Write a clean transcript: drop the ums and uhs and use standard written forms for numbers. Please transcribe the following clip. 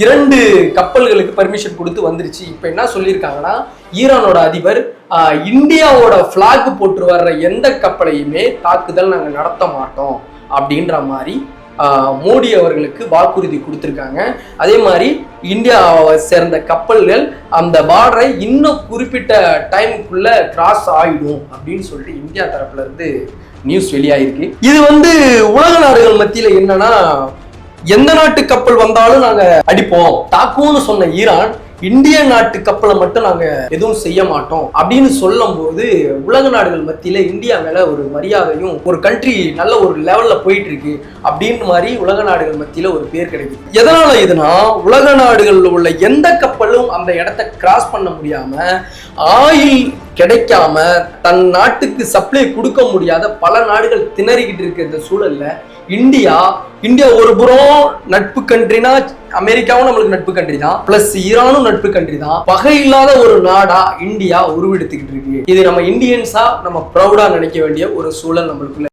2 கப்பல்களுக்கு permission கொடுத்து வந்துருச்சு. இப்போ என்ன சொல்லியிருக்காங்கன்னா, ஈரானோட அதிபர் இந்தியாவோட பிளாக் போட்டு வர்ற எந்த கப்பலையுமே தாக்குதல் நாங்கள் நடத்த மாட்டோம் அப்படின்ற மாதிரி மோடி அவர்களுக்கு வாக்குறுதி கொடுத்துருக்காங்க. அதே மாதிரி இந்தியாவை சேர்ந்த கப்பல்கள் அந்த பார்டரை இன்னும் குறிப்பிட்ட டைமுக்குள்ள கிராஸ் ஆயிடும் அப்படின்னு சொல்லிட்டு இந்தியா தரப்புல இருந்து நியூஸ் வெளியாயிருக்கு. இது உலக நாடுகள் மத்தியில என்னன்னா, எந்த நாட்டு கப்பல் வந்தாலும் நாங்க அடிப்போம் தாக்குவோம்னு சொன்ன ஈரான் இந்திய நாட்டு கப்பலை மட்டும் நாங்க எதுவும் செய்ய மாட்டோம் அப்படின்னு சொல்லும் போது உலக நாடுகள் மத்தியில இந்தியா மேல ஒரு மரியாதையும், ஒரு கண்ட்ரி நல்ல ஒரு லெவல்ல போயிட்டு இருக்கு அப்படின்னு மாதிரி உலக நாடுகள் மத்தியில ஒரு பேர் கிடைக்குது. எதனால இதுனா, உலக நாடுகள்ல உள்ள எந்த கப்பலும் அந்த இடத்தை கிராஸ் பண்ண முடியாம, ஆயில் கிடைக்காம தன் நாட்டுக்கு சப்ளை கொடுக்க முடியாத பல நாடுகள் திணறிக்கிட்டு இருக்க இந்த சூழல்ல இந்தியா ஒரு புறம் நட்பு கண்ட்ரினா, அமெரிக்காவும் நம்மளுக்கு நட்பு கண்ட்ரி தான், பிளஸ் ஈரானும் நட்பு கண்ட்ரி தான். பகை இல்லாத ஒரு நாடா இந்தியா உருவெடுத்துக்கிட்டு இருக்கு. இது நம்ம இந்தியன்ஸா நம்ம ப்ரௌடா நினைக்க வேண்டிய ஒரு சூழல் நம்மளுக்குள்ள